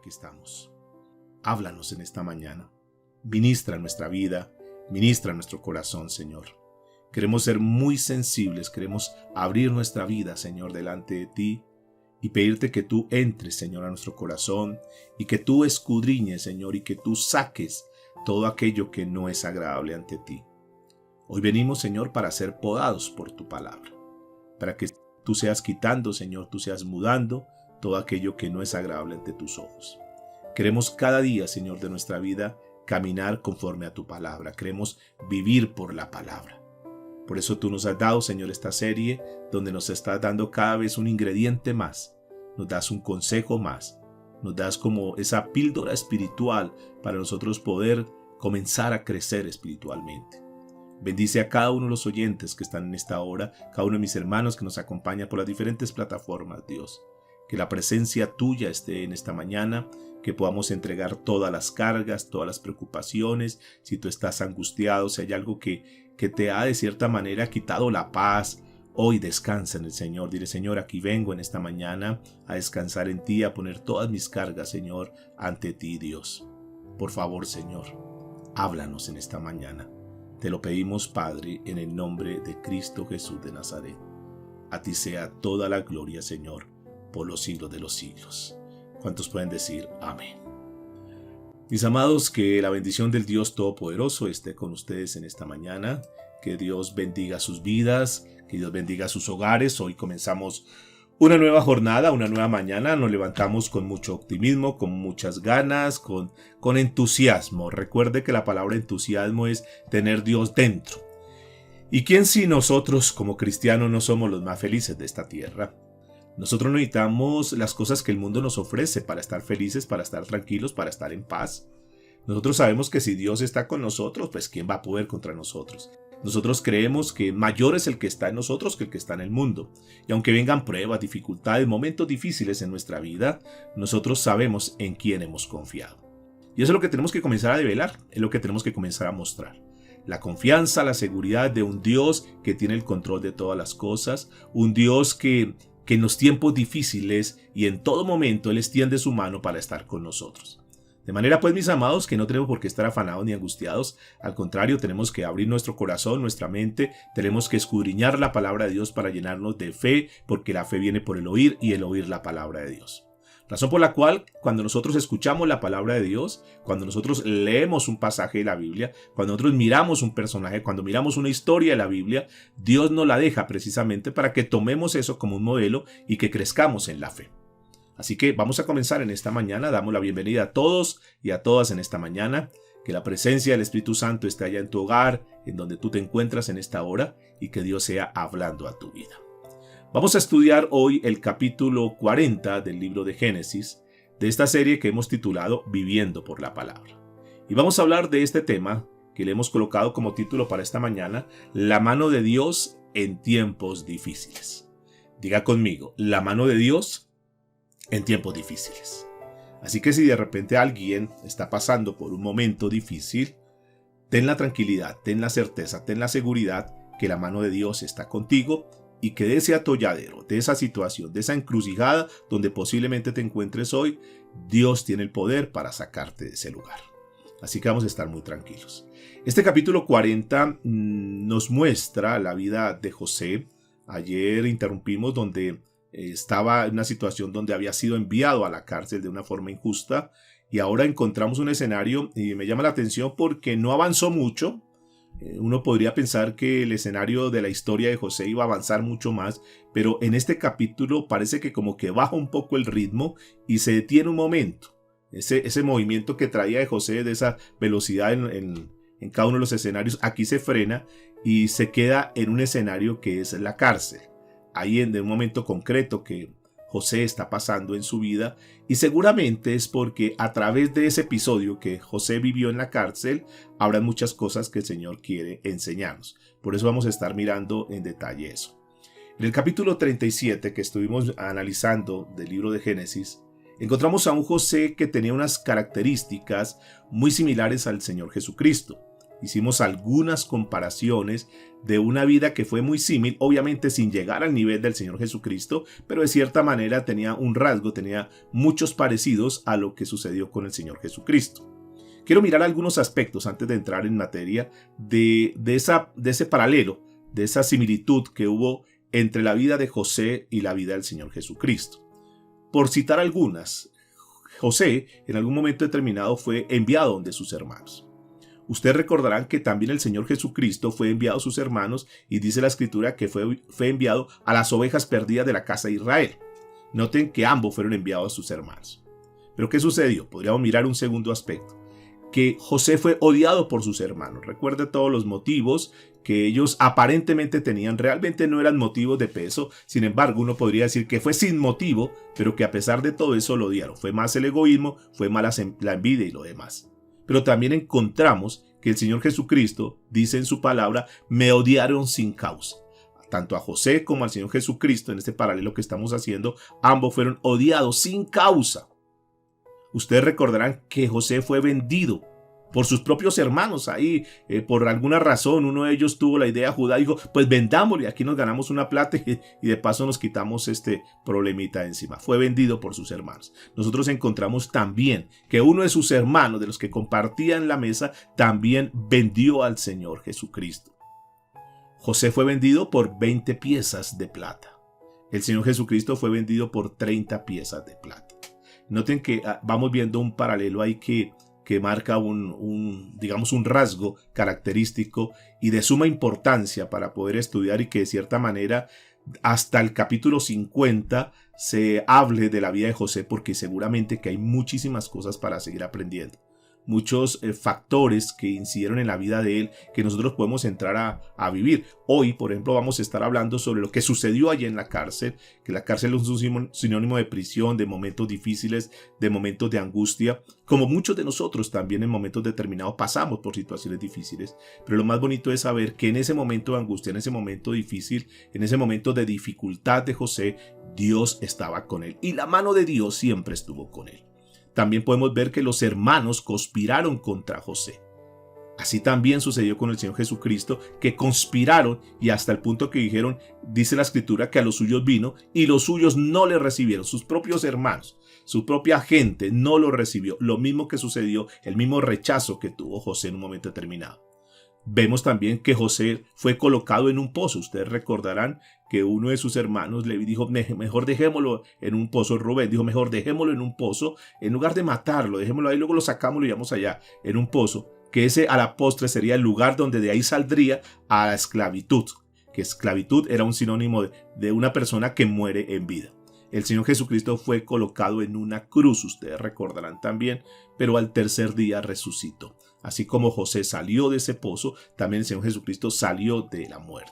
aquí estamos. Háblanos en esta mañana. Ministra nuestra vida, ministra nuestro corazón, Señor. Queremos ser muy sensibles, queremos abrir nuestra vida, Señor, delante de ti y pedirte que tú entres, Señor, a nuestro corazón y que tú escudriñes, Señor, y que tú saques todo aquello que no es agradable ante ti. Hoy venimos, Señor, para ser podados por tu palabra, para que tú seas quitando, Señor, tú seas mudando todo aquello que no es agradable ante tus ojos. Queremos cada día, Señor, de nuestra vida caminar conforme a tu palabra. Queremos vivir por la palabra. Por eso tú nos has dado, Señor, esta serie donde nos estás dando cada vez un ingrediente más. Nos das un consejo más. Nos das como esa píldora espiritual para nosotros poder comenzar a crecer espiritualmente. Bendice a cada uno de los oyentes que están en esta hora, cada uno de mis hermanos que nos acompaña por las diferentes plataformas, Dios. Que la presencia tuya esté en esta mañana, que podamos entregar todas las cargas, todas las preocupaciones. Si tú estás angustiado, si hay algo que te ha de cierta manera quitado la paz, hoy descansa en el Señor. Dile, Señor, aquí vengo en esta mañana a descansar en ti, a poner todas mis cargas, Señor, ante ti, Dios. Por favor, Señor, háblanos en esta mañana. Te lo pedimos, Padre, en el nombre de Cristo Jesús de Nazaret. A ti sea toda la gloria, Señor, por los siglos de los siglos. ¿Cuántos pueden decir amén? Mis amados, que la bendición del Dios Todopoderoso esté con ustedes en esta mañana. Que Dios bendiga sus vidas, que Dios bendiga sus hogares. Hoy comenzamos una nueva jornada, una nueva mañana. Nos levantamos con mucho optimismo, con muchas ganas, con entusiasmo. Recuerde que la palabra entusiasmo es tener Dios dentro. ¿Y quién si nosotros como cristianos no somos los más felices de esta tierra? Nosotros necesitamos las cosas que el mundo nos ofrece para estar felices, para estar tranquilos, para estar en paz. Nosotros sabemos que si Dios está con nosotros, pues ¿quién va a poder contra nosotros? Nosotros creemos que mayor es el que está en nosotros que el que está en el mundo. Y aunque vengan pruebas, dificultades, momentos difíciles en nuestra vida, nosotros sabemos en quién hemos confiado. Y eso es lo que tenemos que comenzar a develar, es lo que tenemos que comenzar a mostrar. La confianza, la seguridad de un Dios que tiene el control de todas las cosas, un Dios que en los tiempos difíciles y en todo momento Él extiende su mano para estar con nosotros. De manera pues, mis amados, que no tenemos por qué estar afanados ni angustiados. Al contrario, tenemos que abrir nuestro corazón, nuestra mente. Tenemos que escudriñar la palabra de Dios para llenarnos de fe, porque la fe viene por el oír y el oír la palabra de Dios. Razón por la cual, cuando nosotros escuchamos la palabra de Dios, cuando nosotros leemos un pasaje de la Biblia, cuando nosotros miramos un personaje, cuando miramos una historia de la Biblia, Dios nos la deja precisamente para que tomemos eso como un modelo y que crezcamos en la fe. Así que vamos a comenzar en esta mañana. Damos la bienvenida a todos y a todas en esta mañana. Que la presencia del Espíritu Santo esté allá en tu hogar, en donde tú te encuentras en esta hora, y que Dios sea hablando a tu vida. Vamos a estudiar hoy el capítulo 40 del libro de Génesis, de esta serie que hemos titulado Viviendo por la Palabra. Y vamos a hablar de este tema que le hemos colocado como título para esta mañana, la mano de Dios en tiempos difíciles. Diga conmigo, la mano de Dios en tiempos difíciles. Así que si de repente alguien está pasando por un momento difícil, ten la tranquilidad, ten la certeza, ten la seguridad que la mano de Dios está contigo y que de ese atolladero, de esa situación, de esa encrucijada donde posiblemente te encuentres hoy, Dios tiene el poder para sacarte de ese lugar. Así que vamos a estar muy tranquilos. Este capítulo 40 nos muestra la vida de José. Ayer interrumpimos donde estaba en una situación donde había sido enviado a la cárcel de una forma injusta, y ahora encontramos un escenario y me llama la atención porque no avanzó mucho. Uno podría pensar que el escenario de la historia de José iba a avanzar mucho más, pero en este capítulo parece que como que baja un poco el ritmo y se detiene un momento. Ese movimiento que traía de José, de esa velocidad en cada uno de los escenarios, aquí se frena y se queda en un escenario que es la cárcel. Ahí en un momento concreto que José está pasando en su vida, y seguramente es porque a través de ese episodio que José vivió en la cárcel habrá muchas cosas que el Señor quiere enseñarnos. Por eso vamos a estar mirando en detalle eso. En el capítulo 37 que estuvimos analizando del libro de Génesis, encontramos a un José que tenía unas características muy similares al Señor Jesucristo. Hicimos algunas comparaciones de una vida que fue muy similar, obviamente sin llegar al nivel del Señor Jesucristo, pero de cierta manera tenía un rasgo, tenía muchos parecidos a lo que sucedió con el Señor Jesucristo. Quiero mirar algunos aspectos antes de entrar en materia de ese paralelo, de esa similitud que hubo entre la vida de José y la vida del Señor Jesucristo. Por citar algunas, José en algún momento determinado fue enviado donde sus hermanos. Ustedes recordarán que también el Señor Jesucristo fue enviado a sus hermanos y dice la Escritura que fue enviado a las ovejas perdidas de la casa de Israel. Noten que ambos fueron enviados a sus hermanos. ¿Pero qué sucedió? Podríamos mirar un segundo aspecto. Que José fue odiado por sus hermanos. Recuerde todos los motivos que ellos aparentemente tenían. Realmente no eran motivos de peso. Sin embargo, uno podría decir que fue sin motivo, pero que a pesar de todo eso lo odiaron. Fue más el egoísmo, fue más la envidia y lo demás. Pero también encontramos que el Señor Jesucristo dice en su palabra, me odiaron sin causa. Tanto a José como al Señor Jesucristo, en este paralelo que estamos haciendo, ambos fueron odiados sin causa. Ustedes recordarán que José fue vendido por sus propios hermanos. Ahí, por alguna razón, uno de ellos tuvo la idea, Judá dijo, pues vendámosle, aquí nos ganamos una plata y de paso nos quitamos este problemita encima. Fue vendido por sus hermanos. Nosotros encontramos también que uno de sus hermanos, de los que compartían la mesa, también vendió al Señor Jesucristo. José fue vendido por 20 piezas de plata. El Señor Jesucristo fue vendido por 30 piezas de plata. Noten que vamos viendo un paralelo ahí que marca digamos un rasgo característico y de suma importancia para poder estudiar y que de cierta manera hasta el capítulo 50 se hable de la vida de José, porque seguramente que hay muchísimas cosas para seguir aprendiendo. Muchos factores que incidieron en la vida de él que nosotros podemos entrar a vivir. Hoy, por ejemplo, vamos a estar hablando sobre lo que sucedió allí en la cárcel, que la cárcel es un sinónimo de prisión, de momentos difíciles, de momentos de angustia, como muchos de nosotros también en momentos determinados pasamos por situaciones difíciles. Pero lo más bonito es saber que en ese momento de angustia, en ese momento difícil, en ese momento de dificultad de José, Dios estaba con él y la mano de Dios siempre estuvo con él. También podemos ver que los hermanos conspiraron contra José. Así también sucedió con el Señor Jesucristo, que conspiraron y hasta el punto que dijeron, dice la Escritura, que a los suyos vino y los suyos no le recibieron. Sus propios hermanos, su propia gente no lo recibió. Lo mismo que sucedió, el mismo rechazo que tuvo José en un momento determinado. Vemos también que José fue colocado en un pozo. Ustedes recordarán que uno de sus hermanos le dijo, mejor dejémoslo en un pozo. Rubén dijo, mejor dejémoslo en un pozo, en lugar de matarlo, dejémoslo ahí, luego lo sacamos y lo llevamos allá, en un pozo, que ese a la postre sería el lugar donde de ahí saldría a la esclavitud, que esclavitud era un sinónimo de una persona que muere en vida. El Señor Jesucristo fue colocado en una cruz, ustedes recordarán también, pero al tercer día resucitó. Así como José salió de ese pozo, también el Señor Jesucristo salió de la muerte.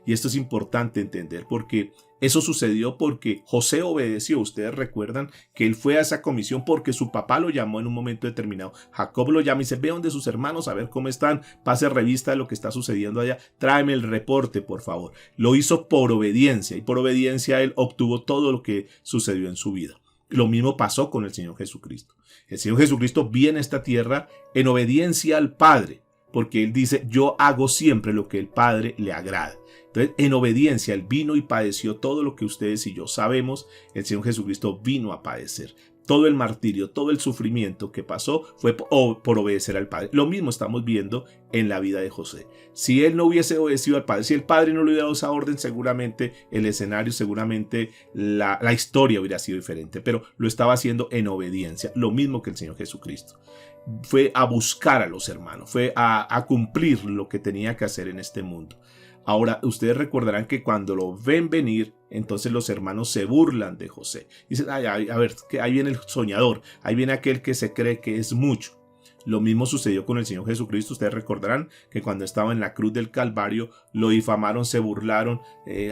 Y esto es importante entender porque eso sucedió porque José obedeció. Ustedes recuerdan que él fue a esa comisión porque su papá lo llamó en un momento determinado. Jacob lo llama y dice, ve donde sus hermanos a ver cómo están, pase revista de lo que está sucediendo allá, tráeme el reporte por favor. Lo hizo por obediencia y por obediencia él obtuvo todo lo que sucedió en su vida. Lo mismo pasó con el Señor Jesucristo. El Señor Jesucristo viene a esta tierra en obediencia al Padre, porque Él dice, yo hago siempre lo que el Padre le agrada. Entonces, en obediencia, Él vino y padeció todo lo que ustedes y yo sabemos. El Señor Jesucristo vino a padecer. Todo el martirio, todo el sufrimiento que pasó fue por obedecer al Padre. Lo mismo estamos viendo en la vida de José. Si él no hubiese obedecido al Padre, si el Padre no le hubiera dado esa orden, seguramente el escenario, seguramente la historia hubiera sido diferente. Pero lo estaba haciendo en obediencia. Lo mismo que el Señor Jesucristo. Fue a buscar a los hermanos, fue a cumplir lo que tenía que hacer en este mundo. Ahora, ustedes recordarán que cuando lo ven venir, entonces los hermanos se burlan de José. Dicen, a ver, que ahí viene el soñador, ahí viene aquel que se cree que es mucho. Lo mismo sucedió con el Señor Jesucristo. Ustedes recordarán que cuando estaba en la cruz del Calvario, lo difamaron, se burlaron,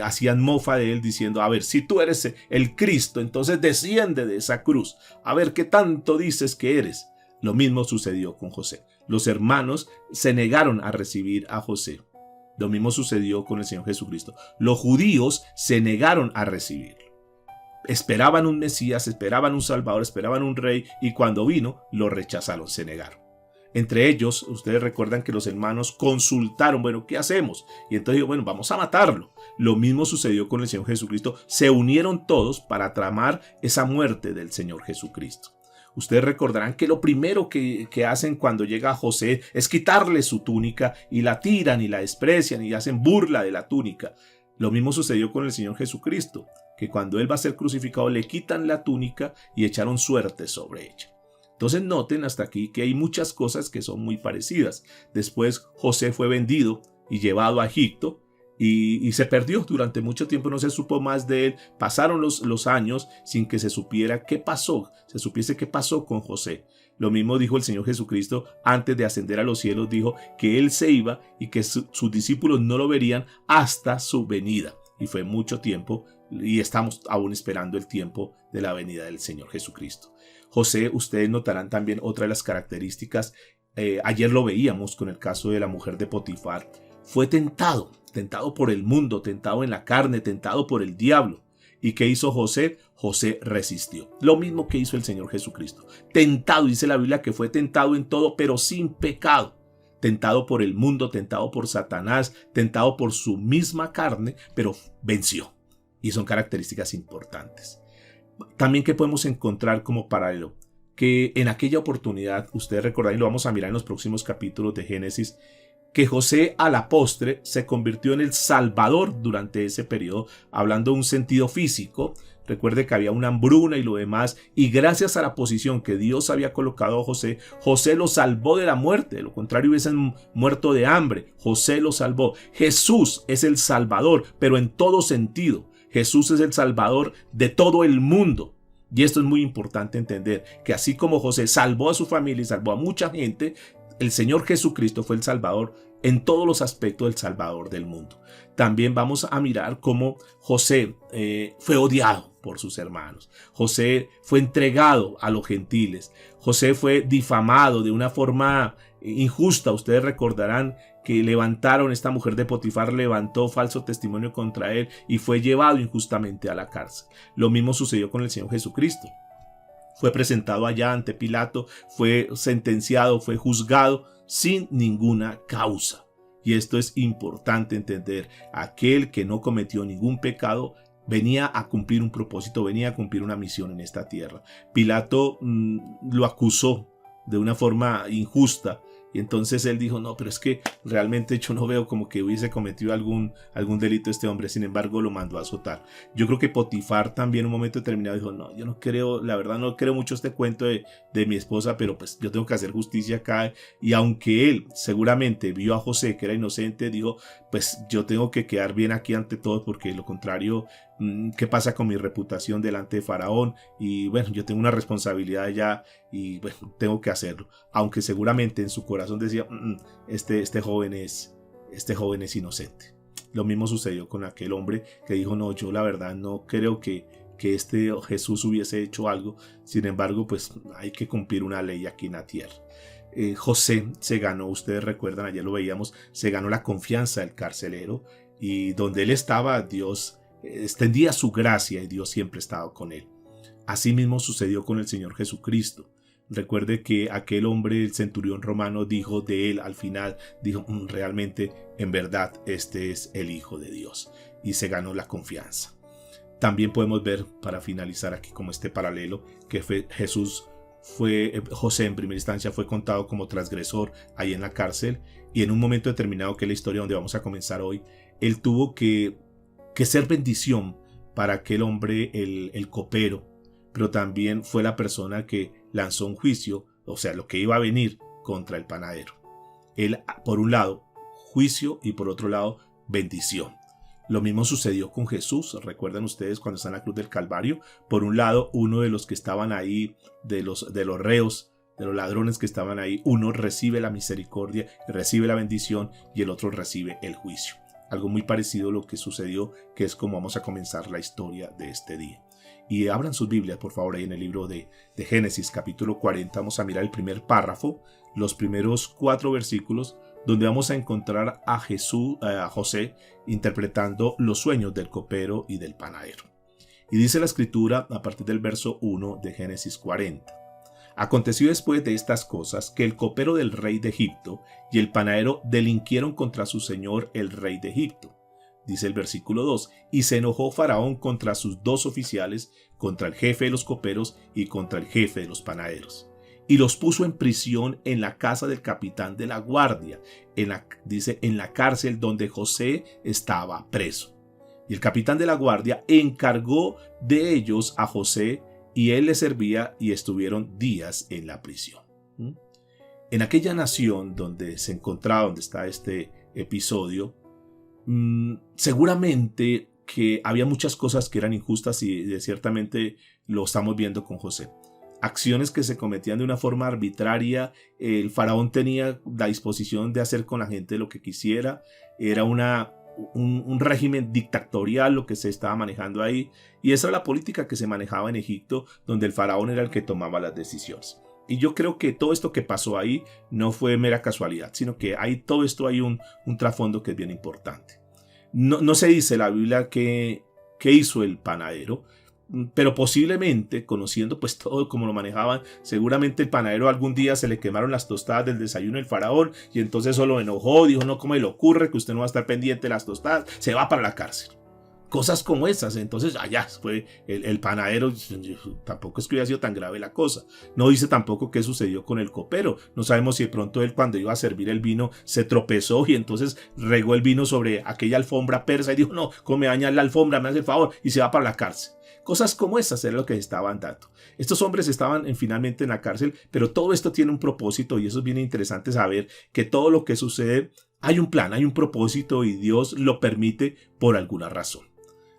hacían mofa de él diciendo, a ver, si tú eres el Cristo, entonces desciende de esa cruz. A ver, ¿qué tanto dices que eres? Lo mismo sucedió con José. Los hermanos se negaron a recibir a José. Lo mismo sucedió con el Señor Jesucristo. Los judíos se negaron a recibirlo. Esperaban un Mesías, esperaban un Salvador, esperaban un Rey y cuando vino lo rechazaron, se negaron. Entre ellos, ustedes recuerdan que los hermanos consultaron, bueno, ¿qué hacemos? Y entonces dijo, bueno, vamos a matarlo. Lo mismo sucedió con el Señor Jesucristo. Se unieron todos para tramar esa muerte del Señor Jesucristo. Ustedes recordarán que lo primero que hacen cuando llega José es quitarle su túnica y la tiran y la desprecian y hacen burla de la túnica. Lo mismo sucedió con el Señor Jesucristo, que cuando Él va a ser crucificado le quitan la túnica y echaron suerte sobre ella. Entonces noten hasta aquí que hay muchas cosas que son muy parecidas. Después José fue vendido y llevado a Egipto y se perdió durante mucho tiempo, no se supo más de él. Pasaron los años sin que se supiera qué pasó, se supiese qué pasó con José. Lo mismo dijo el Señor Jesucristo antes de ascender a los cielos, dijo que Él se iba y que sus discípulos no lo verían hasta su venida. Y fue mucho tiempo y estamos aún esperando el tiempo de la venida del Señor Jesucristo. José, ustedes notarán también otra de las características, ayer lo veíamos con el caso de la mujer de Potifar, fue tentado por el mundo, tentado en la carne, tentado por el diablo. ¿Y qué hizo José? José resistió. Lo mismo que hizo el Señor Jesucristo. Tentado, dice la Biblia que fue tentado en todo, pero sin pecado. Tentado por el mundo, tentado por Satanás, tentado por su misma carne, pero venció. Y son características importantes. También que podemos encontrar como paralelo, que en aquella oportunidad, ustedes recordarán, y lo vamos a mirar en los próximos capítulos de Génesis, que José a la postre se convirtió en el Salvador durante ese periodo, hablando de un sentido físico. Recuerde que había una hambruna y lo demás, y gracias a la posición que Dios había colocado a José, José lo salvó de la muerte. De lo contrario hubiesen muerto de hambre. José lo salvó. Jesús es el Salvador, pero en todo sentido. Jesús es el Salvador de todo el mundo. Y esto es muy importante entender, que así como José salvó a su familia y salvó a mucha gente, el Señor Jesucristo fue el Salvador en todos los aspectos, del Salvador del mundo. También vamos a mirar cómo José fue odiado por sus hermanos. José fue entregado a los gentiles. José fue difamado de una forma injusta. Ustedes recordarán que esta mujer de Potifar levantó falso testimonio contra él y fue llevado injustamente a la cárcel. Lo mismo sucedió con el Señor Jesucristo. Fue presentado allá ante Pilato, fue sentenciado, fue juzgado sin ninguna causa. Y esto es importante entender. Aquel que no cometió ningún pecado venía a cumplir un propósito, venía a cumplir una misión en esta tierra. Pilato lo acusó de una forma injusta. Y entonces él dijo, no, pero es que realmente yo no veo como que hubiese cometido algún delito este hombre. Sin embargo, lo mandó a azotar. Yo creo que Potifar también en un momento determinado dijo, no, yo no creo, la verdad no creo mucho este cuento de mi esposa, pero pues yo tengo que hacer justicia acá. Y aunque él seguramente vio a José que era inocente, dijo, pues yo tengo que quedar bien aquí ante todos, porque de lo contrario, ¿qué pasa con mi reputación delante de Faraón? Y bueno, yo tengo una responsabilidad ya y bueno, tengo que hacerlo. Aunque seguramente en su corazón decía, este joven es inocente. Lo mismo sucedió con aquel hombre que dijo, no, yo la verdad no creo que este Jesús hubiese hecho algo. Sin embargo, pues hay que cumplir una ley aquí en la tierra. José se ganó, ustedes recuerdan, ayer lo veíamos, se ganó la confianza del carcelero, y donde él estaba, Dios extendía su gracia y Dios siempre estaba con él. Asimismo sucedió con el Señor Jesucristo. Recuerde que aquel hombre, el centurión romano, dijo de él al final, dijo, realmente, en verdad, este es el Hijo de Dios. Y se ganó la confianza. También podemos ver, para finalizar aquí como este paralelo, que José en primera instancia fue contado como transgresor ahí en la cárcel, y en un momento determinado, que es la historia donde vamos a comenzar hoy, él tuvo que ser bendición para aquel hombre, el copero, pero también fue la persona que lanzó un juicio, o sea, lo que iba a venir contra el panadero. Él, por un lado, juicio, y por otro lado, bendición. Lo mismo sucedió con Jesús. Recuerdan ustedes cuando está en la cruz del Calvario. Por un lado, uno de los que estaban ahí, de los reos, de los ladrones que estaban ahí, uno recibe la misericordia, recibe la bendición, y el otro recibe el juicio. Algo muy parecido a lo que sucedió, que es como vamos a comenzar la historia de este día. Y abran sus Biblias, por favor, ahí en el libro de Génesis, capítulo 40. Vamos a mirar el primer párrafo, los primeros 4 versículos, donde vamos a encontrar a José, interpretando los sueños del copero y del panadero. Y dice la escritura a partir del verso 1 de Génesis 40. Aconteció después de estas cosas que el copero del rey de Egipto y el panadero delinquieron contra su señor el rey de Egipto. Dice el versículo 2, y se enojó Faraón contra sus dos oficiales, contra el jefe de los coperos y contra el jefe de los panaderos. Y los puso en prisión en la casa del capitán de la guardia, en la cárcel donde José estaba preso. Y el capitán de la guardia encargó de ellos a José, y él les servía, y estuvieron días en la prisión. En aquella nación donde se encontraba, donde está este episodio, seguramente que había muchas cosas que eran injustas, y ciertamente lo estamos viendo con José. Acciones que se cometían de una forma arbitraria. El faraón tenía la disposición de hacer con la gente lo que quisiera. Era un régimen dictatorial lo que se estaba manejando ahí, y esa era la política que se manejaba en Egipto, donde el faraón era el que tomaba las decisiones. Y yo creo que todo esto que pasó ahí no fue mera casualidad, sino que todo esto hay un trasfondo que es bien importante. No se dice en la Biblia qué hizo el panadero, pero posiblemente, conociendo pues todo como lo manejaban, seguramente el panadero algún día se le quemaron las tostadas del desayuno del faraón, y entonces eso lo enojó, dijo: no, ¿cómo le ocurre que usted no va a estar pendiente de las tostadas? Se va para la cárcel. Cosas como esas. Entonces allá fue el panadero. Tampoco es que hubiera sido tan grave la cosa. No dice tampoco qué sucedió con el copero. No sabemos si de pronto él, cuando iba a servir el vino, se tropezó y entonces regó el vino sobre aquella alfombra persa y dijo: no, ¿cómo me daña la alfombra? Me hace el favor, y se va para la cárcel. Cosas como esas era lo que estaban dando. Estos hombres estaban finalmente en la cárcel, pero todo esto tiene un propósito, y eso es bien interesante saber que todo lo que sucede hay un plan, hay un propósito, y Dios lo permite por alguna razón.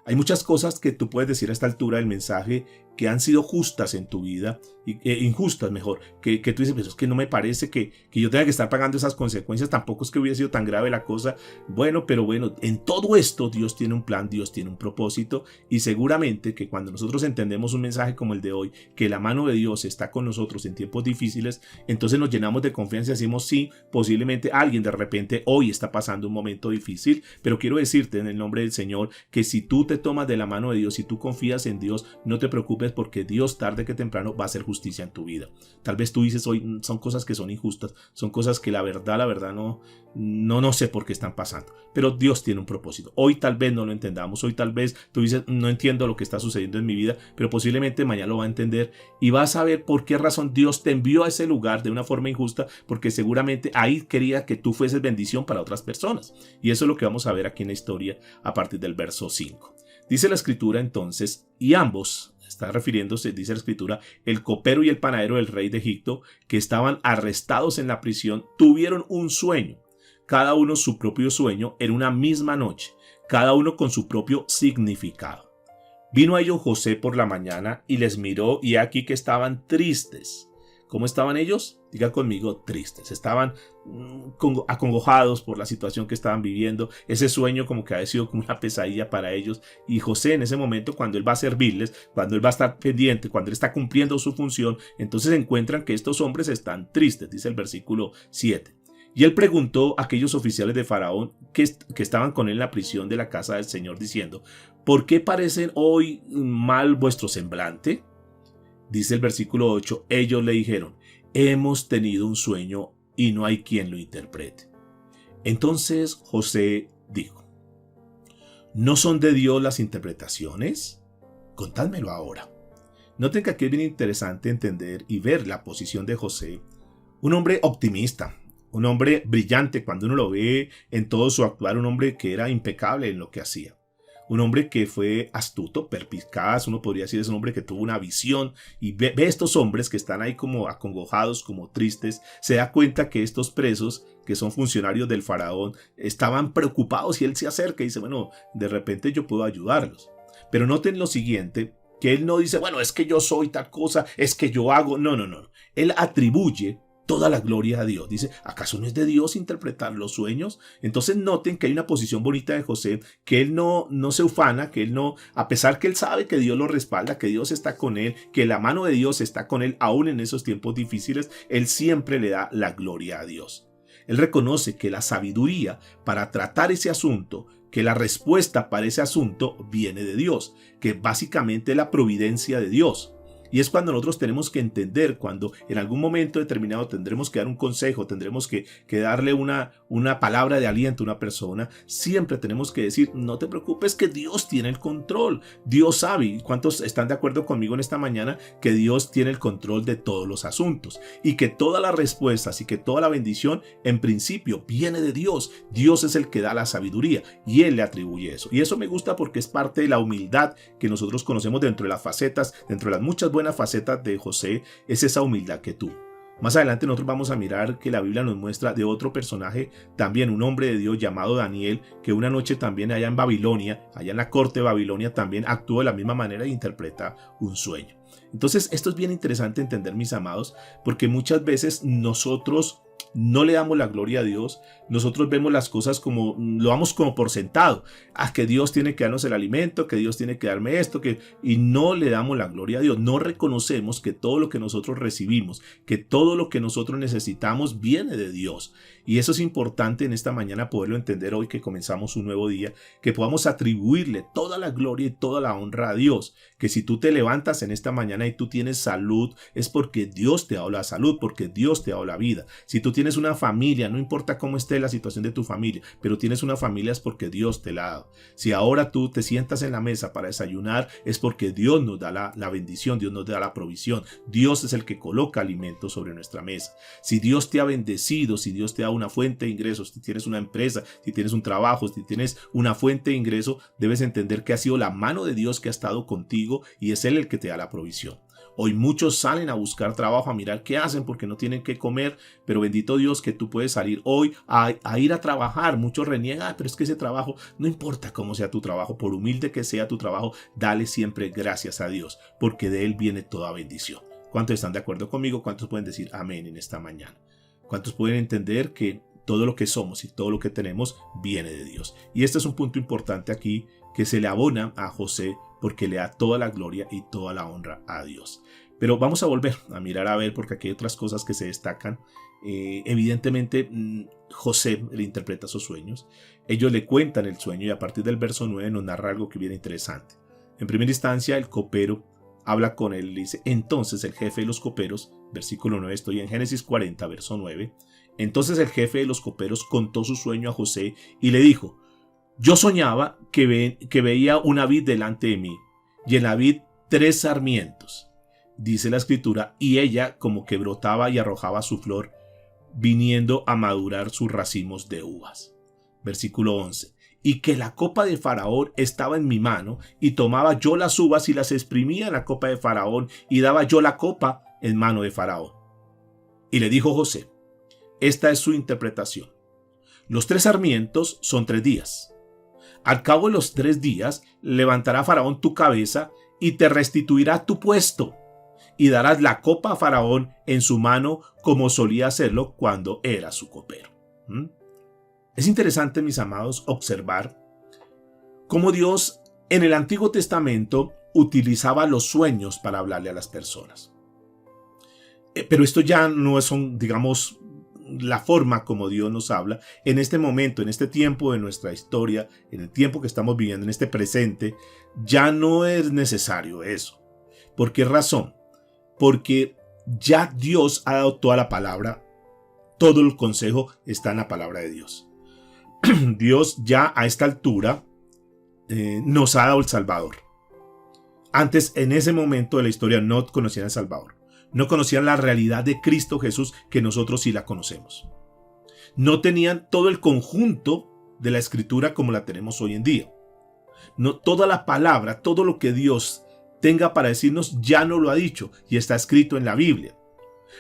Hay muchas cosas que tú puedes decir a esta altura del mensaje que han sido justas en tu vida, injustas mejor, que tú dices: pero es que no me parece que yo tenga que estar pagando esas consecuencias, tampoco es que hubiera sido tan grave la cosa. Bueno, pero bueno, en todo esto Dios tiene un plan, Dios tiene un propósito, y seguramente que cuando nosotros entendemos un mensaje como el de hoy, que la mano de Dios está con nosotros en tiempos difíciles, entonces nos llenamos de confianza y decimos: sí, posiblemente alguien de repente hoy está pasando un momento difícil, pero quiero decirte en el nombre del Señor que si tú te tomas de la mano de Dios, si tú confías en Dios, no te preocupes, porque Dios tarde que temprano va a hacer justicia en tu vida. Tal vez tú dices hoy: son cosas que son injustas, son cosas que la verdad no sé por qué están pasando, pero Dios tiene un propósito. Hoy tal vez no lo entendamos, hoy tal vez tú dices: no entiendo lo que está sucediendo en mi vida, pero posiblemente mañana lo va a entender, y vas a ver por qué razón Dios te envió a ese lugar de una forma injusta, porque seguramente ahí quería que tú fueses bendición para otras personas. Y eso es lo que vamos a ver aquí en la historia a partir del verso 5. Dice la escritura entonces: y ambos, está refiriéndose, dice la escritura, el copero y el panadero del rey de Egipto, que estaban arrestados en la prisión, tuvieron un sueño, cada uno su propio sueño, en una misma noche, cada uno con su propio significado. Vino a ellos José por la mañana y les miró, y aquí que estaban tristes. ¿Cómo estaban ellos? Diga conmigo: tristes. Estaban acongojados por la situación que estaban viviendo. Ese sueño como que había sido como una pesadilla para ellos. Y José, en ese momento, cuando él va a servirles, cuando él va a estar pendiente, cuando él está cumpliendo su función, entonces encuentran que estos hombres están tristes, dice el versículo 7. Y él preguntó a aquellos oficiales de Faraón que estaban con él en la prisión de la casa del Señor, diciendo: ¿por qué parecen hoy mal vuestro semblante? Dice el versículo 8, ellos le dijeron: hemos tenido un sueño y no hay quien lo interprete. Entonces José dijo: ¿no son de Dios las interpretaciones? Contádmelo ahora. Noten que aquí es bien interesante entender y ver la posición de José, un hombre optimista, un hombre brillante cuando uno lo ve en todo su actuar, un hombre que era impecable en lo que hacía. Un hombre que fue astuto, perspicaz, uno podría decir, es un hombre que tuvo una visión, y ve estos hombres que están ahí como acongojados, como tristes, se da cuenta que estos presos, que son funcionarios del faraón, estaban preocupados, y él se acerca y dice: bueno, de repente yo puedo ayudarlos. Pero noten lo siguiente, que él no dice: bueno, es que yo soy tal cosa, es que yo hago, no. Él atribuye toda la gloria a Dios. Dice: ¿acaso no es de Dios interpretar los sueños? Entonces noten que hay una posición bonita de José, que él no se ufana, que él no, a pesar que él sabe que Dios lo respalda, que Dios está con él, que la mano de Dios está con él aún en esos tiempos difíciles, él siempre le da la gloria a Dios. Él reconoce que la sabiduría para tratar ese asunto, que la respuesta para ese asunto viene de Dios, que básicamente es la providencia de Dios. Y es cuando nosotros tenemos que entender, cuando en algún momento determinado tendremos que dar un consejo, tendremos que darle una palabra de aliento a una persona, siempre tenemos que decir, no te preocupes, que Dios tiene el control, Dios sabe. ¿Y cuántos están de acuerdo conmigo en esta mañana que Dios tiene el control de todos los asuntos? Y que todas las respuestas y que toda la bendición en principio viene de Dios. Dios es el que da la sabiduría y Él le atribuye eso. Y eso me gusta porque es parte de la humildad que nosotros conocemos dentro de las facetas, dentro de las muchas buenas facetas de José, es esa humildad que tuvo. Más adelante nosotros vamos a mirar que la Biblia nos muestra de otro personaje, también un hombre de Dios llamado Daniel, que una noche también allá en Babilonia, allá en la corte de Babilonia, también actuó de la misma manera e interpreta un sueño. Entonces esto es bien interesante entender, mis amados, porque muchas veces nosotros no le damos la gloria a Dios, nosotros vemos las cosas como, lo damos como por sentado, que Dios tiene que darnos el alimento, que Dios tiene que darme esto, y no le damos la gloria a Dios, no reconocemos que todo lo que nosotros recibimos, que todo lo que nosotros necesitamos viene de Dios. Y eso es importante en esta mañana poderlo entender hoy que comenzamos un nuevo día, que podamos atribuirle toda la gloria y toda la honra a Dios, que si tú te levantas en esta mañana y tú tienes salud, es porque Dios te ha dado la salud, porque Dios te ha dado la vida. Si tú tienes una familia, no importa cómo esté la situación de tu familia, pero tienes una familia es porque Dios te la ha dado. Si ahora tú te sientas en la mesa para desayunar, es porque Dios nos da la bendición, Dios nos da la provisión. Dios es el que coloca alimentos sobre nuestra mesa. Si Dios te ha bendecido, si Dios te da una fuente de ingresos, si tienes una empresa, si tienes un trabajo, si tienes una fuente de ingreso, debes entender que ha sido la mano de Dios que ha estado contigo y es Él el que te da la provisión. Hoy muchos salen a buscar trabajo, a mirar qué hacen porque no tienen qué comer, pero bendito Dios que tú puedes salir hoy a ir a trabajar. Muchos reniegan, pero es que ese trabajo, no importa cómo sea tu trabajo, por humilde que sea tu trabajo, dale siempre gracias a Dios, porque de Él viene toda bendición. ¿Cuántos están de acuerdo conmigo? ¿Cuántos pueden decir amén en esta mañana? ¿Cuántos pueden entender que todo lo que somos y todo lo que tenemos viene de Dios? Y este es un punto importante aquí que se le abona a José porque le da toda la gloria y toda la honra a Dios. Pero vamos a volver a mirar a ver porque aquí hay otras cosas que se destacan. Evidentemente José le interpreta sus sueños. Ellos le cuentan el sueño y a partir del verso 9 nos narra algo que viene interesante. En primera instancia el copero habla con él y dice, entonces el jefe de los coperos, versículo 9, estoy en Génesis 40, verso 9. Entonces el jefe de los coperos contó su sueño a José y le dijo, yo soñaba que veía una vid delante de mí y en la vid 3 sarmientos. Dice la escritura, y ella como que brotaba y arrojaba su flor, viniendo a madurar sus racimos de uvas. Versículo 11. Y que la copa de Faraón estaba en mi mano, y tomaba yo las uvas y las exprimía en la copa de Faraón, y daba yo la copa en mano de Faraón. Y le dijo José, esta es su interpretación. Los 3 sarmientos son 3 días. Al cabo de los 3 días, levantará Faraón tu cabeza y te restituirá tu puesto, y darás la copa a Faraón en su mano como solía hacerlo cuando era su copero. Es interesante, mis amados, observar cómo Dios en el Antiguo Testamento utilizaba los sueños para hablarle a las personas. Pero esto ya no son, digamos, la forma como Dios nos habla en este momento, en este tiempo de nuestra historia, en el tiempo que estamos viviendo, en este presente. Ya no es necesario eso. ¿Por qué razón? Porque ya Dios ha dado toda la palabra, todo el consejo está en la palabra de Dios. Dios ya a esta altura nos ha dado el Salvador. Antes, en ese momento de la historia, no conocían al Salvador. No conocían la realidad de Cristo Jesús, que nosotros sí la conocemos. No tenían todo el conjunto de la Escritura como la tenemos hoy en día. No, toda la palabra, todo lo que Dios tenga para decirnos, ya no lo ha dicho y está escrito en la Biblia.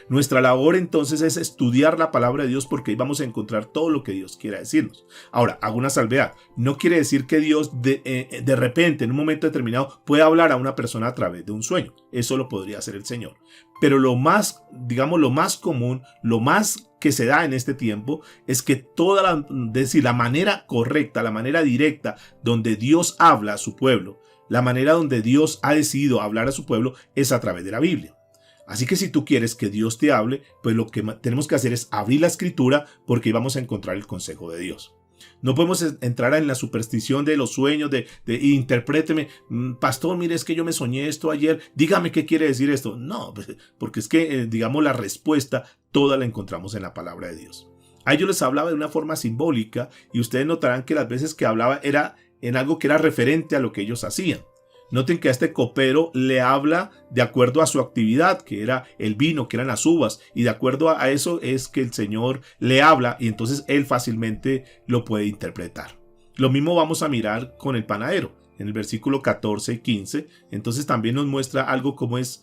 Nuestra labor entonces es estudiar la palabra de Dios porque ahí vamos a encontrar todo lo que Dios quiera decirnos. Ahora, hago una salvedad. No quiere decir que Dios de repente, en un momento determinado, pueda hablar a una persona a través de un sueño. Eso lo podría hacer el Señor. Pero lo más, digamos, lo más común, lo más que se da en este tiempo es que la manera correcta, la manera directa donde Dios habla a su pueblo, la manera donde Dios ha decidido hablar a su pueblo es a través de la Biblia. Así que si tú quieres que Dios te hable, pues lo que tenemos que hacer es abrir la Escritura porque ahí vamos a encontrar el consejo de Dios. No podemos entrar en la superstición de los sueños, de interpréteme, pastor, mire, es que yo me soñé esto ayer, dígame qué quiere decir esto. No, porque es que, digamos, la respuesta toda la encontramos en la palabra de Dios. A ellos les hablaba de una forma simbólica y ustedes notarán que las veces que hablaba era en algo que era referente a lo que ellos hacían. Noten que a este copero le habla de acuerdo a su actividad, que era el vino, que eran las uvas, y de acuerdo a eso es que el Señor le habla y entonces él fácilmente lo puede interpretar. Lo mismo vamos a mirar con el panadero, en el versículo 14 y 15, entonces también nos muestra algo como es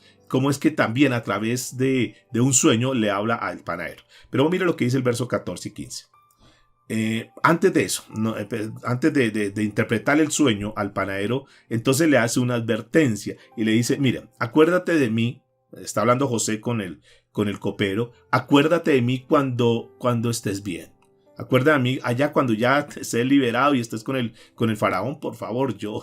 que también a través de un sueño le habla al panadero. Pero mire lo que dice el verso 14 y 15. Antes de eso, antes de interpretar el sueño al panadero, entonces le hace una advertencia y le dice, mira, acuérdate de mí, está hablando José con el copero, acuérdate de mí cuando estés bien. Acuérdate de mí allá cuando ya estés liberado y estés con el faraón, por favor, yo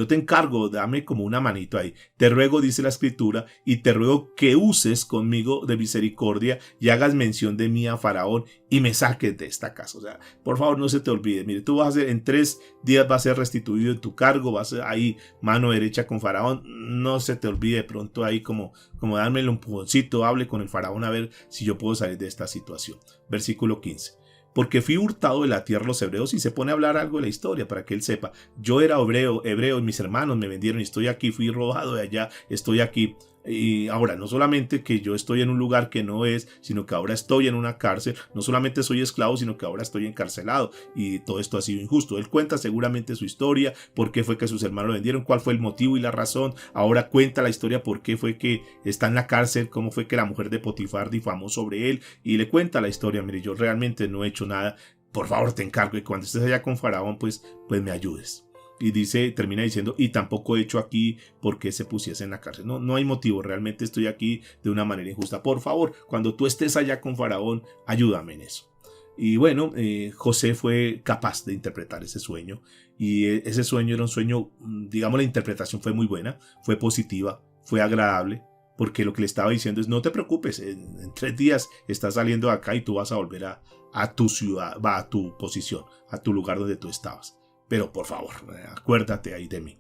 te encargo, dame como una manito ahí. Te ruego, dice la escritura, y te ruego que uses conmigo de misericordia y hagas mención de mí a faraón y me saques de esta casa. O sea, por favor, no se te olvide. Mire, tú vas a ser, en 3 días vas a ser restituido en tu cargo, vas a ser ahí mano derecha con faraón. No se te olvide pronto ahí como darme un empujoncito, hable con el faraón a ver si yo puedo salir de esta situación. Versículo 15. Porque fui hurtado de la tierra de los hebreos, y se pone a hablar algo de la historia para que él sepa. Yo era hebreo y mis hermanos me vendieron y estoy aquí, fui robado de allá, estoy aquí. Y ahora, no solamente que yo estoy en un lugar que no es, sino que ahora estoy en una cárcel, no solamente soy esclavo, sino que ahora estoy encarcelado y todo esto ha sido injusto. Él cuenta seguramente su historia, por qué fue que sus hermanos lo vendieron, cuál fue el motivo y la razón. Ahora cuenta la historia, por qué fue que está en la cárcel, cómo fue que la mujer de Potifar difamó sobre él y le cuenta la historia. Mire, yo realmente no he hecho nada, por favor te encargo y cuando estés allá con faraón pues me ayudes. Y termina diciendo, y tampoco he hecho aquí porque se pusiese en la cárcel. No hay motivo, realmente estoy aquí de una manera injusta. Por favor, cuando tú estés allá con faraón, ayúdame en eso. Y bueno, José fue capaz de interpretar ese sueño. Y ese sueño era un sueño, digamos, la interpretación fue muy buena, fue positiva, fue agradable. Porque lo que le estaba diciendo es, no te preocupes, en 3 días estás saliendo de acá y tú vas a volver a tu ciudad, a tu posición, a tu lugar donde tú estabas. Pero por favor, acuérdate ahí de mí.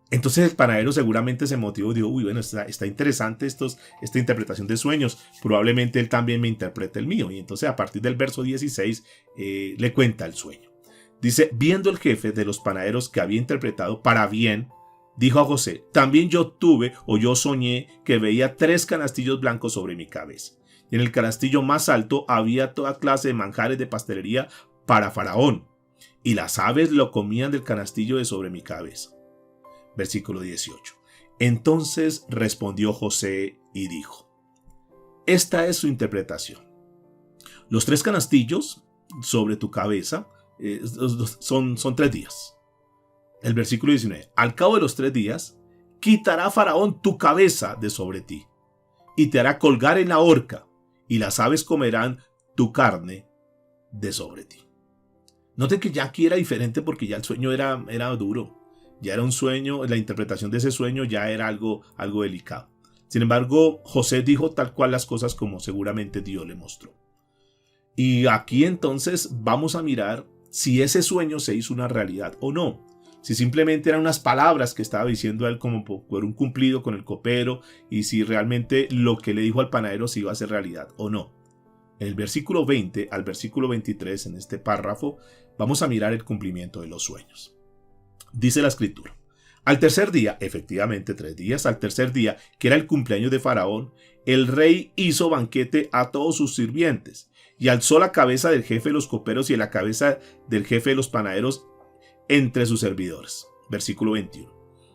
Entonces el panadero seguramente se motivó y dijo, uy, bueno, está interesante esta interpretación de sueños. Probablemente él también me interprete el mío. Y entonces a partir del verso 16 le cuenta el sueño. Dice, viendo el jefe de los panaderos que había interpretado para bien, dijo a José, también yo soñé que veía 3 canastillos blancos sobre mi cabeza. Y en el canastillo más alto había toda clase de manjares de pastelería para faraón. Y las aves lo comían del canastillo de sobre mi cabeza. Versículo 18. Entonces respondió José y dijo, esta es su interpretación. Los 3 canastillos sobre tu cabeza son 3 días. El versículo 19. Al cabo de los 3 días, quitará Faraón tu cabeza de sobre ti, y te hará colgar en la horca, y las aves comerán tu carne de sobre ti. Noten que ya aquí era diferente porque ya el sueño era duro. Ya era un sueño, la interpretación de ese sueño ya era algo delicado. Sin embargo, José dijo tal cual las cosas como seguramente Dios le mostró. Y aquí entonces vamos a mirar si ese sueño se hizo una realidad o no. Si simplemente eran unas palabras que estaba diciendo a él como por un cumplido con el copero y si realmente lo que le dijo al panadero se iba a hacer realidad o no. En el versículo 20 al versículo 23, en este párrafo, vamos a mirar el cumplimiento de los sueños. Dice la escritura, al tercer día, efectivamente 3 días, al tercer día, que era el cumpleaños de Faraón, el rey hizo banquete a todos sus sirvientes y alzó la cabeza del jefe de los coperos y la cabeza del jefe de los panaderos entre sus servidores. Versículo 21.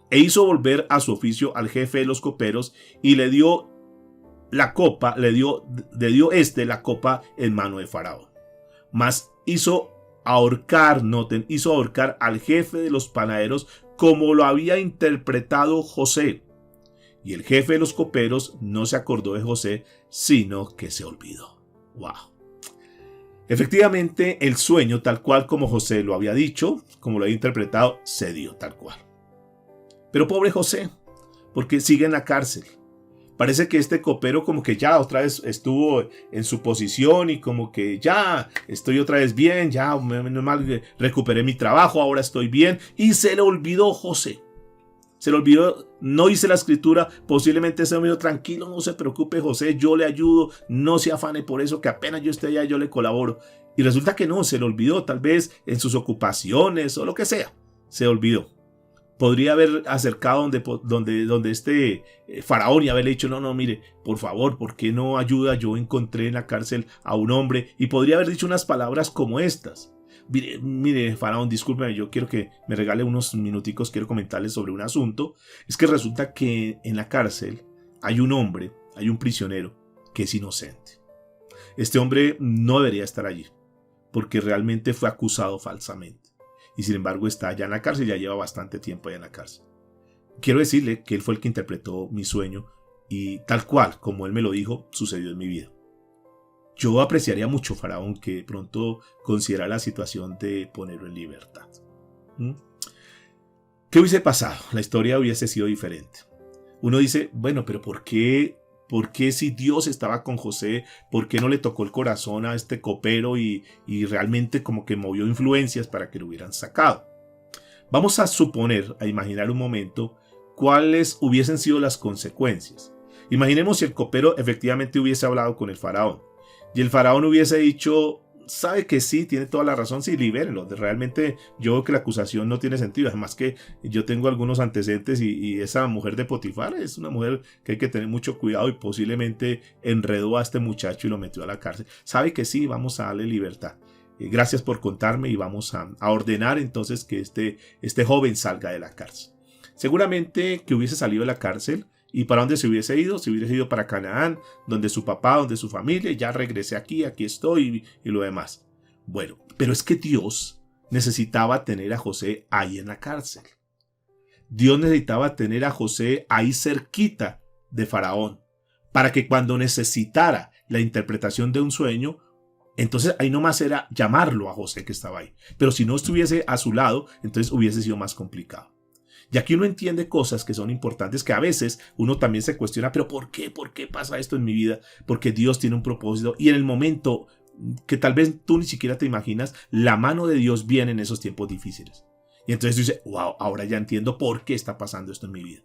E hizo volver a su oficio al jefe de los coperos y le dio la copa, le dio la copa en mano de Faraón. Mas hizo ahorcar al jefe de los panaderos como lo había interpretado José. Y el jefe de los coperos no se acordó de José, sino que se olvidó. ¡Wow! Efectivamente, el sueño, tal cual como José lo había dicho, como lo había interpretado, se dio tal cual. Pero pobre José, porque sigue en la cárcel. Parece que este copero como que ya otra vez estuvo en su posición y como que ya estoy otra vez bien, ya menos mal recuperé mi trabajo, ahora estoy bien. Y se le olvidó José. Se le olvidó, no hice la escritura, posiblemente se me dijo, tranquilo, no se preocupe José, yo le ayudo, no se afane por eso, que apenas yo esté allá yo le colaboro. Y resulta que no, se le olvidó, tal vez en sus ocupaciones o lo que sea, se olvidó. Podría haber acercado donde este faraón y haberle dicho, no, mire, por favor, ¿por qué no ayuda? Yo encontré en la cárcel a un hombre, y podría haber dicho unas palabras como estas. Mire, faraón, discúlpeme, yo quiero que me regale unos minuticos, quiero comentarles sobre un asunto. Es que resulta que en la cárcel hay un hombre, hay un prisionero que es inocente. Este hombre no debería estar allí, porque realmente fue acusado falsamente. Y sin embargo está allá en la cárcel, ya lleva bastante tiempo allá en la cárcel. Quiero decirle que él fue el que interpretó mi sueño y tal cual como él me lo dijo, sucedió en mi vida. Yo apreciaría mucho, faraón, que pronto considerara la situación de ponerlo en libertad. ¿Qué hubiese pasado? La historia hubiese sido diferente. Uno dice, bueno, pero ¿por qué si Dios estaba con José, por qué no le tocó el corazón a este copero y realmente como que movió influencias para que lo hubieran sacado? Vamos a suponer, a imaginar un momento, cuáles hubiesen sido las consecuencias. Imaginemos si el copero efectivamente hubiese hablado con el faraón y el faraón hubiese dicho, sabe que sí, tiene toda la razón, sí, libérenlo. Realmente yo veo que la acusación no tiene sentido. Además que yo tengo algunos antecedentes y esa mujer de Potifar es una mujer que hay que tener mucho cuidado y posiblemente enredó a este muchacho y lo metió a la cárcel. Sabe que sí, vamos a darle libertad. Gracias por contarme y vamos a ordenar entonces que este joven salga de la cárcel. Seguramente que hubiese salido de la cárcel. ¿Y para dónde se hubiese ido? Se hubiese ido para Canaán, donde su papá, donde su familia, y ya regresé aquí estoy y lo demás. Bueno, pero es que Dios necesitaba tener a José ahí en la cárcel. Dios necesitaba tener a José ahí cerquita de Faraón, para que cuando necesitara la interpretación de un sueño, entonces ahí nomás era llamarlo a José que estaba ahí. Pero si no estuviese a su lado, entonces hubiese sido más complicado. Y aquí uno entiende cosas que son importantes, que a veces uno también se cuestiona, pero ¿por qué? ¿Por qué pasa esto en mi vida? Porque Dios tiene un propósito y en el momento que tal vez tú ni siquiera te imaginas, la mano de Dios viene en esos tiempos difíciles. Y entonces tú dices, wow, ahora ya entiendo por qué está pasando esto en mi vida.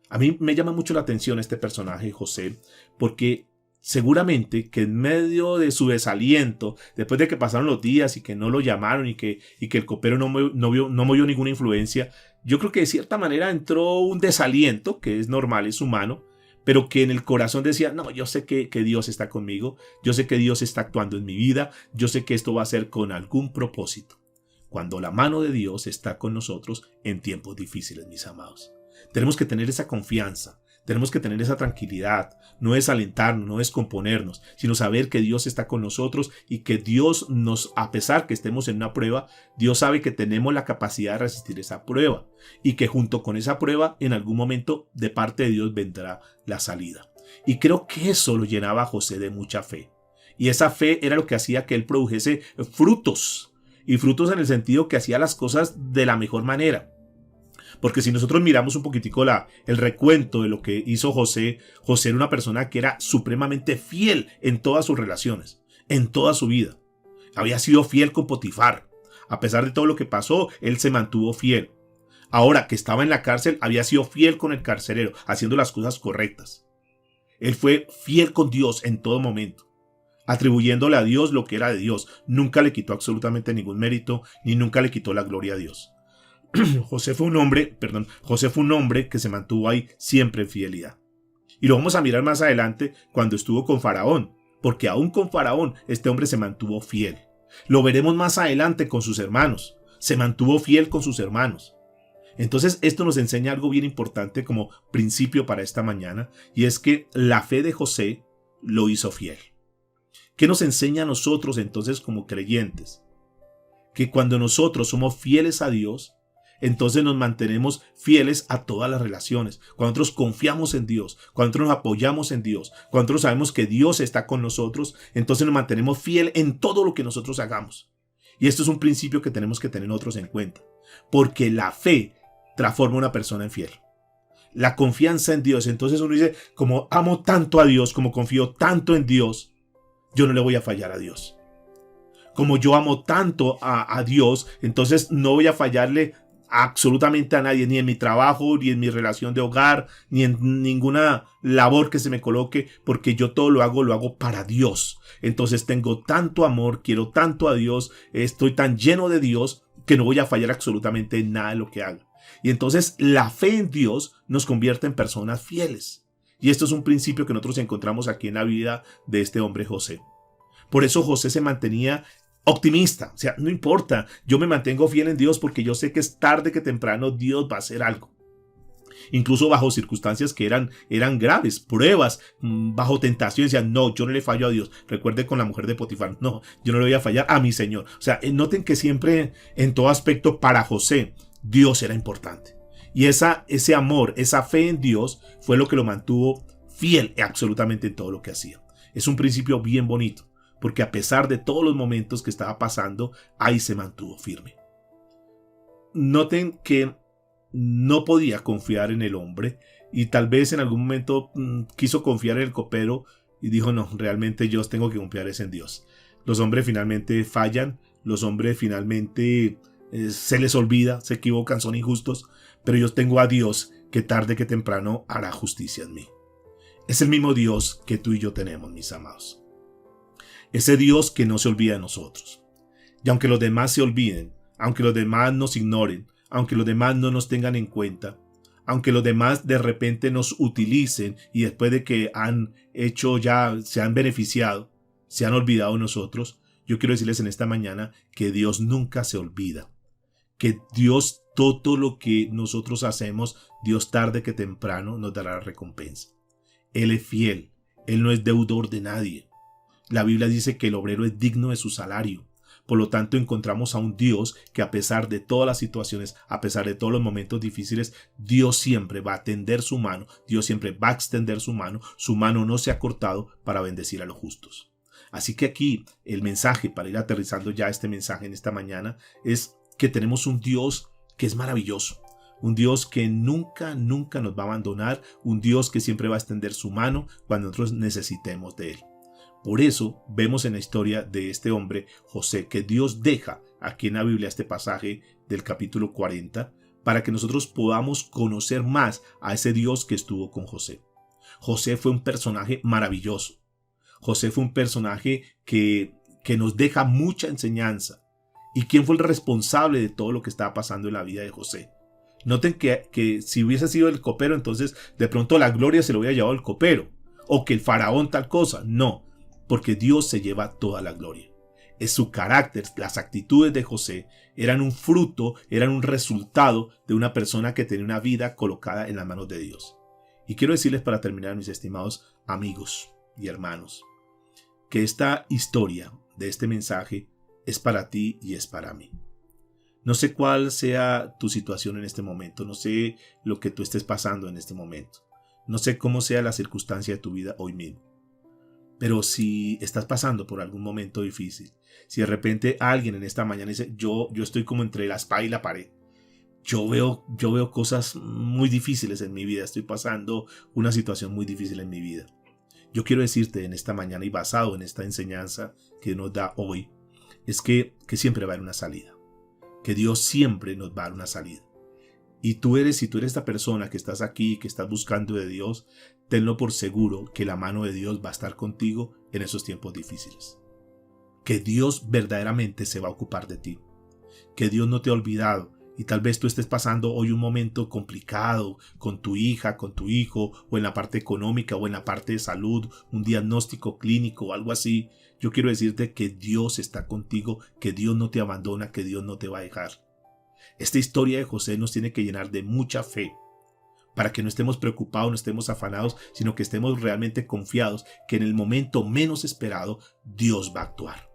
A mí me llama mucho la atención este personaje, José, porque seguramente que en medio de su desaliento, después de que pasaron los días y que no lo llamaron y que el copero no movió ninguna influencia, yo creo que de cierta manera entró un desaliento, que es normal, es humano, pero que en el corazón decía, no, yo sé que Dios está conmigo, yo sé que Dios está actuando en mi vida, yo sé que esto va a ser con algún propósito. Cuando la mano de Dios está con nosotros en tiempos difíciles, mis amados. Tenemos que tener esa confianza, tenemos que tener esa tranquilidad, no desalentarnos, no descomponernos, sino saber que Dios está con nosotros y que Dios a pesar que estemos en una prueba, Dios sabe que tenemos la capacidad de resistir esa prueba y que junto con esa prueba en algún momento de parte de Dios vendrá la salida. Y creo que eso lo llenaba a José de mucha fe. Y esa fe era lo que hacía que él produjese frutos. Y frutos en el sentido que hacía las cosas de la mejor manera. Porque si nosotros miramos un poquitico el recuento de lo que hizo José, José era una persona que era supremamente fiel en todas sus relaciones, en toda su vida. Había sido fiel con Potifar. A pesar de todo lo que pasó, él se mantuvo fiel. Ahora que estaba en la cárcel, había sido fiel con el carcelero, haciendo las cosas correctas. Él fue fiel con Dios en todo momento, atribuyéndole a Dios lo que era de Dios. Nunca le quitó absolutamente ningún mérito, ni nunca le quitó la gloria a Dios. José fue un hombre que se mantuvo ahí siempre en fidelidad. Y lo vamos a mirar más adelante cuando estuvo con Faraón, porque aún con Faraón este hombre se mantuvo fiel. Lo veremos más adelante con sus hermanos, se mantuvo fiel con sus hermanos. Entonces esto nos enseña algo bien importante como principio para esta mañana, y es que la fe de José lo hizo fiel. ¿Qué nos enseña a nosotros entonces como creyentes? Que cuando nosotros somos fieles a Dios, entonces nos mantenemos fieles a todas las relaciones. Cuando nosotros confiamos en Dios, cuando nosotros nos apoyamos en Dios, cuando nosotros sabemos que Dios está con nosotros, entonces nos mantenemos fieles en todo lo que nosotros hagamos. Y esto es un principio que tenemos que tener nosotros en cuenta, porque la fe transforma a una persona en fiel. la confianza en Dios. Entonces uno dice, como amo tanto a Dios, como confío tanto en Dios, yo no le voy a fallar a Dios. Como yo amo tanto a Dios, entonces no voy a fallarle absolutamente a nadie, ni en mi trabajo, ni en mi relación de hogar, ni en ninguna labor que se me coloque, porque yo todo lo hago para Dios. Entonces tengo tanto amor, quiero tanto a Dios, estoy tan lleno de Dios que no voy a fallar absolutamente en nada de lo que haga. Y entonces la fe en Dios nos convierte en personas fieles. Y esto es un principio que nosotros encontramos aquí en la vida de este hombre José. Por eso José se mantenía optimista, o sea, no importa, yo me mantengo fiel en Dios porque yo sé que es tarde que temprano Dios va a hacer algo. Incluso bajo circunstancias que eran graves, pruebas, bajo tentación, decían, no, yo no le fallo a Dios. Recuerde con la mujer de Potifar, no, yo no le voy a fallar a mi Señor. O sea, noten que siempre, en todo aspecto, para José, Dios era importante. Y ese amor, esa fe en Dios fue lo que lo mantuvo fiel absolutamente en todo lo que hacía. Es un principio bien bonito, porque a pesar de todos los momentos que estaba pasando, ahí se mantuvo firme. Noten que no podía confiar en el hombre y tal vez en algún momento quiso confiar en el copero y dijo, no, realmente yo tengo que confiar en Dios. Los hombres finalmente fallan, los hombres finalmente se les olvida, se equivocan, son injustos, pero yo tengo a Dios que tarde que temprano hará justicia en mí. Es el mismo Dios que tú y yo tenemos, mis amados. Ese Dios que no se olvida de nosotros. Y aunque los demás se olviden, aunque los demás nos ignoren, aunque los demás no nos tengan en cuenta, aunque los demás de repente nos utilicen y después de que han hecho ya, se han beneficiado, se han olvidado de nosotros, yo quiero decirles en esta mañana que Dios nunca se olvida. Que Dios, todo lo que nosotros hacemos, Dios tarde que temprano nos dará la recompensa. Él es fiel, Él no es deudor de nadie. La Biblia dice que el obrero es digno de su salario. Por lo tanto, encontramos a un Dios que a pesar de todas las situaciones, a pesar de todos los momentos difíciles, Dios siempre va a tender su mano, Dios siempre va a extender su mano no se ha cortado para bendecir a los justos. Así que aquí el mensaje, para ir aterrizando ya este mensaje en esta mañana, es que tenemos un Dios que es maravilloso. Un Dios que nunca nos va a abandonar, un Dios que siempre va a extender su mano cuando nosotros necesitemos de Él. Por eso vemos en la historia de este hombre, José, que Dios deja aquí en la Biblia este pasaje del capítulo 40 para que nosotros podamos conocer más a ese Dios que estuvo con José. José fue un personaje maravilloso. José fue un personaje que nos deja mucha enseñanza. ¿Y quién fue el responsable de todo lo que estaba pasando en la vida de José? Noten que si hubiese sido el copero, entonces de pronto la gloria se lo hubiera llevado el copero. O que el faraón tal cosa. No. Porque Dios se lleva toda la gloria. Es su carácter, las actitudes de José eran un fruto, eran un resultado de una persona que tenía una vida colocada en las manos de Dios. Y quiero decirles para terminar, mis estimados amigos y hermanos, que esta historia de este mensaje es para ti y es para mí. No sé cuál sea tu situación en este momento, no sé lo que tú estés pasando en este momento, no sé cómo sea la circunstancia de tu vida hoy mismo. Pero si estás pasando por algún momento difícil, si de repente alguien en esta mañana dice, yo estoy como entre la espada y la pared, yo veo cosas muy difíciles en mi vida, estoy pasando una situación muy difícil en mi vida. Yo quiero decirte en esta mañana y basado en esta enseñanza que nos da hoy, es que siempre va a haber una salida, que Dios siempre nos va a dar una salida. Y si tú eres esta persona que estás aquí, que estás buscando de Dios, tenlo por seguro que la mano de Dios va a estar contigo en esos tiempos difíciles. Que Dios verdaderamente se va a ocupar de ti. Que Dios no te ha olvidado. Y tal vez tú estés pasando hoy un momento complicado con tu hija, con tu hijo, o en la parte económica, o en la parte de salud, un diagnóstico clínico o algo así. Yo quiero decirte que Dios está contigo, que Dios no te abandona, que Dios no te va a dejar. Esta historia de José nos tiene que llenar de mucha fe para que no estemos preocupados, no estemos afanados, sino que estemos realmente confiados que en el momento menos esperado Dios va a actuar.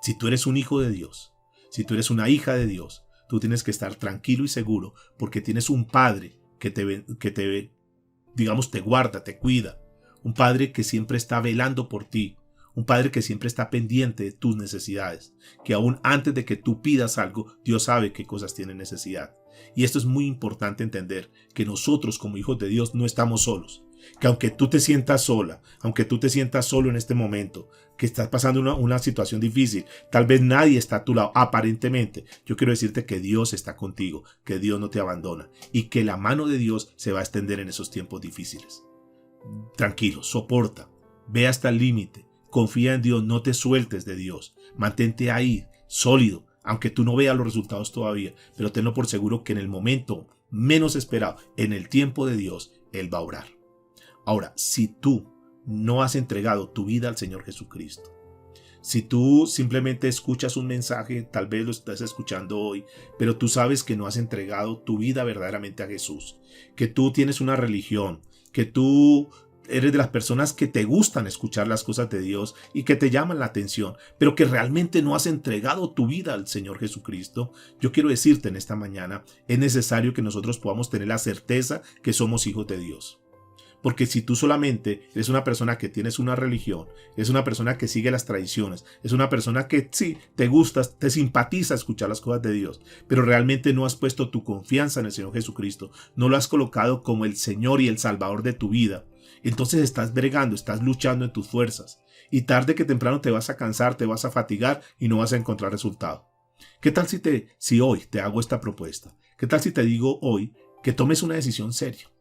Si tú eres un hijo de Dios, si tú eres una hija de Dios, tú tienes que estar tranquilo y seguro porque tienes un Padre que te guarda, te cuida, un Padre que siempre está velando por ti, un Padre que siempre está pendiente de tus necesidades, que aún antes de que tú pidas algo, Dios sabe qué cosas tienes necesidad. Y esto es muy importante entender, que nosotros como hijos de Dios no estamos solos. Que aunque tú te sientas sola, aunque tú te sientas solo en este momento, que estás pasando una situación difícil, tal vez nadie está a tu lado, aparentemente, yo quiero decirte que Dios está contigo, que Dios no te abandona y que la mano de Dios se va a extender en esos tiempos difíciles. Tranquilo, soporta, ve hasta el límite, confía en Dios, no te sueltes de Dios, mantente ahí, sólido, aunque tú no veas los resultados todavía, pero tenlo por seguro que en el momento menos esperado, en el tiempo de Dios, Él va a obrar. Ahora, si tú no has entregado tu vida al Señor Jesucristo, si tú simplemente escuchas un mensaje, tal vez lo estás escuchando hoy, pero tú sabes que no has entregado tu vida verdaderamente a Jesús, que tú tienes una religión, que tú eres de las personas que te gustan escuchar las cosas de Dios y que te llaman la atención, pero que realmente no has entregado tu vida al Señor Jesucristo, yo quiero decirte en esta mañana, es necesario que nosotros podamos tener la certeza que somos hijos de Dios. Porque si tú solamente eres una persona que tienes una religión, es una persona que sigue las tradiciones, es una persona que sí, te gusta, te simpatiza escuchar las cosas de Dios, pero realmente no has puesto tu confianza en el Señor Jesucristo, no lo has colocado como el Señor y el Salvador de tu vida, entonces estás bregando, estás luchando en tus fuerzas, y tarde que temprano te vas a cansar, te vas a fatigar y no vas a encontrar resultado. ¿Qué tal si hoy te hago esta propuesta? ¿Qué tal si te digo hoy que tomes una decisión seria?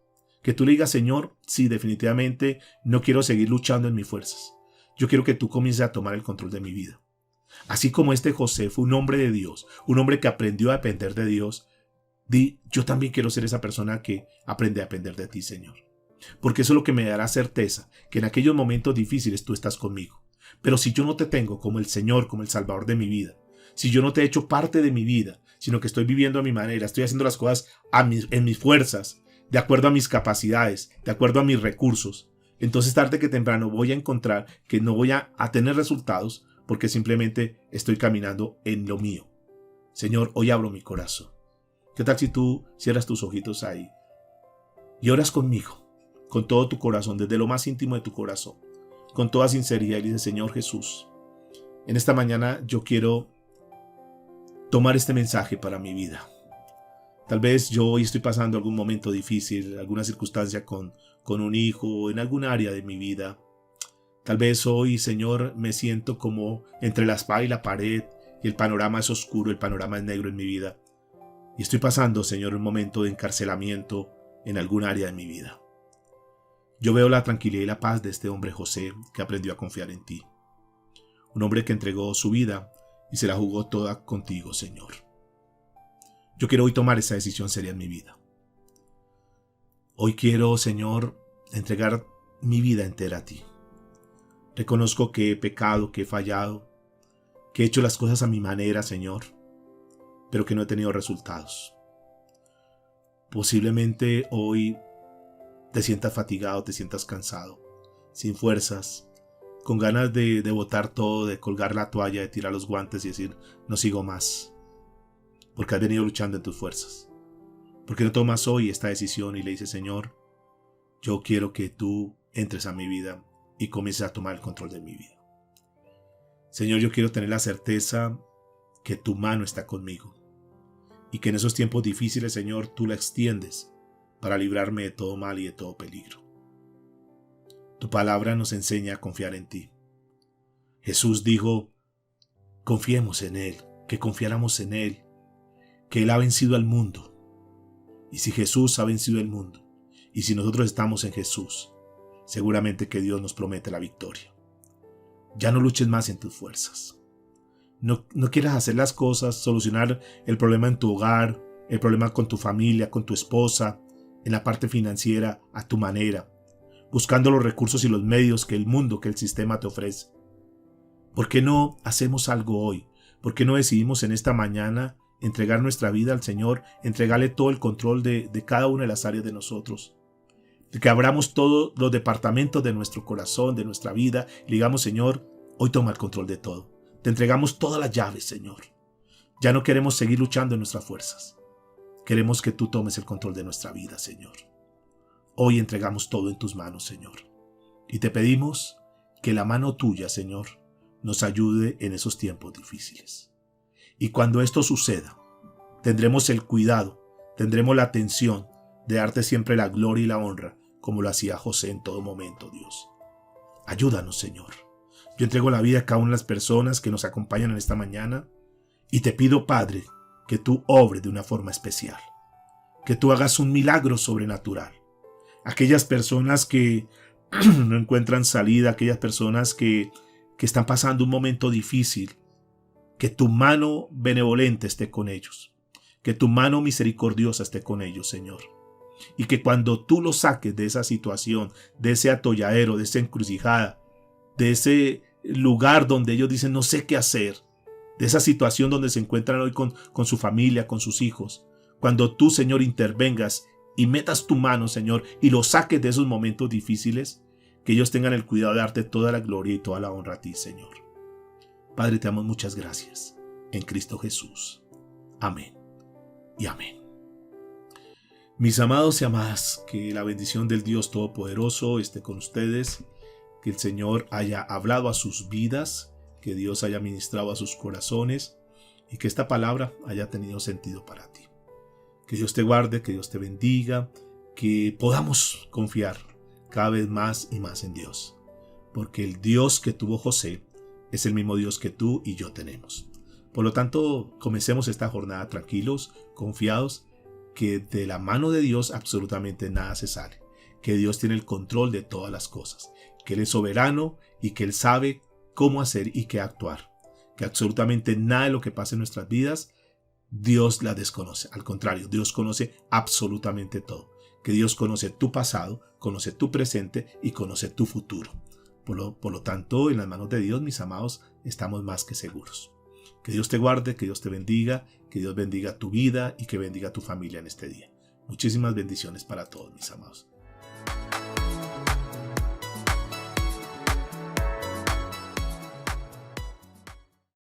Que tú le digas, Señor, sí, definitivamente no quiero seguir luchando en mis fuerzas. Yo quiero que tú comiences a tomar el control de mi vida. Así como este José fue un hombre de Dios, un hombre que aprendió a depender de Dios, yo también quiero ser esa persona que aprende a depender de ti, Señor. Porque eso es lo que me dará certeza, que en aquellos momentos difíciles tú estás conmigo. Pero si yo no te tengo como el Señor, como el Salvador de mi vida, si yo no te he hecho parte de mi vida, sino que estoy viviendo a mi manera, estoy haciendo las cosas en mis fuerzas, de acuerdo a mis capacidades, de acuerdo a mis recursos, entonces tarde que temprano voy a encontrar que no voy a tener resultados porque simplemente estoy caminando en lo mío. Señor, hoy abro mi corazón. ¿Qué tal si tú cierras tus ojitos ahí y oras conmigo, con todo tu corazón, desde lo más íntimo de tu corazón, con toda sinceridad y dices, Señor Jesús, en esta mañana yo quiero tomar este mensaje para mi vida. Tal vez yo hoy estoy pasando algún momento difícil, alguna circunstancia con un hijo, en algún área de mi vida. Tal vez hoy, Señor, me siento como entre la espada y la pared y el panorama es oscuro, el panorama es negro en mi vida. Y estoy pasando, Señor, un momento de encarcelamiento en algún área de mi vida. Yo veo la tranquilidad y la paz de este hombre José que aprendió a confiar en ti. Un hombre que entregó su vida y se la jugó toda contigo, Señor. Yo quiero hoy tomar esa decisión seria en mi vida. Hoy quiero, Señor, entregar mi vida entera a ti. Reconozco que he pecado, que he fallado, que he hecho las cosas a mi manera, Señor, pero que no he tenido resultados. Posiblemente hoy te sientas fatigado, te sientas cansado, sin fuerzas, con ganas de botar todo, de colgar la toalla, de tirar los guantes y decir, no sigo más. Porque has venido luchando en tus fuerzas. Porque no tomas hoy esta decisión y le dices, Señor, yo quiero que tú entres a mi vida y comiences a tomar el control de mi vida. Señor, yo quiero tener la certeza que tu mano está conmigo y que en esos tiempos difíciles, Señor, tú la extiendes para librarme de todo mal y de todo peligro. Tu palabra nos enseña a confiar en ti. Jesús dijo, confiemos en Él, que confiáramos en Él, que Él ha vencido al mundo. Y si Jesús ha vencido el mundo, y si nosotros estamos en Jesús, seguramente que Dios nos promete la victoria. Ya no luches más en tus fuerzas. No quieras hacer las cosas, solucionar el problema en tu hogar, el problema con tu familia, con tu esposa, en la parte financiera, a tu manera, buscando los recursos y los medios que el mundo, que el sistema te ofrece. ¿Por qué no hacemos algo hoy? ¿Por qué no decidimos en esta mañana entregar nuestra vida al Señor, entregarle todo el control de cada una de las áreas de nosotros? Que abramos todos los departamentos de nuestro corazón, de nuestra vida, y digamos, Señor, hoy toma el control de todo. Te entregamos todas las llaves, Señor. Ya no queremos seguir luchando en nuestras fuerzas. Queremos que tú tomes el control de nuestra vida, Señor. Hoy entregamos todo en tus manos, Señor. Y te pedimos que la mano tuya, Señor, nos ayude en esos tiempos difíciles. Y cuando esto suceda, tendremos el cuidado Tendremos la atención de darte siempre la gloria y la honra, como lo hacía José en todo momento, Dios. Ayúdanos, Señor. Yo entrego la vida a cada una de las personas que nos acompañan en esta mañana y te pido, Padre, que tú obres de una forma especial, que tú hagas un milagro sobrenatural. Aquellas personas que no encuentran salida, aquellas personas que están pasando un momento difícil, que tu mano benevolente esté con ellos, que tu mano misericordiosa esté con ellos, Señor. Y que cuando tú los saques de esa situación, de ese atolladero, de esa encrucijada, de ese lugar donde ellos dicen no sé qué hacer, de esa situación donde se encuentran hoy con su familia, con sus hijos, cuando tú, Señor, intervengas y metas tu mano, Señor, y los saques de esos momentos difíciles, que ellos tengan el cuidado de darte toda la gloria y toda la honra a ti, Señor. Padre, te damos muchas gracias. En Cristo Jesús. Amén y amén. Mis amados y amadas, que la bendición del Dios Todopoderoso esté con ustedes, que el Señor haya hablado a sus vidas, que Dios haya ministrado a sus corazones y que esta palabra haya tenido sentido para ti. Que Dios te guarde, que Dios te bendiga, que podamos confiar cada vez más y más en Dios, porque el Dios que tuvo José es el mismo Dios que tú y yo tenemos. Por lo tanto, comencemos esta jornada tranquilos, confiados, que de la mano de Dios absolutamente nada se sale, que Dios tiene el control de todas las cosas, que Él es soberano y que Él sabe cómo hacer y qué actuar, que absolutamente nada de lo que pasa en nuestras vidas Dios la desconoce. Al contrario, Dios conoce absolutamente todo, que Dios conoce tu pasado, conoce tu presente y conoce tu futuro. Por lo tanto, en las manos de Dios, mis amados, estamos más que seguros. Que Dios te guarde, que Dios te bendiga, que Dios bendiga tu vida y que bendiga tu familia en este día. Muchísimas bendiciones para todos, mis amados.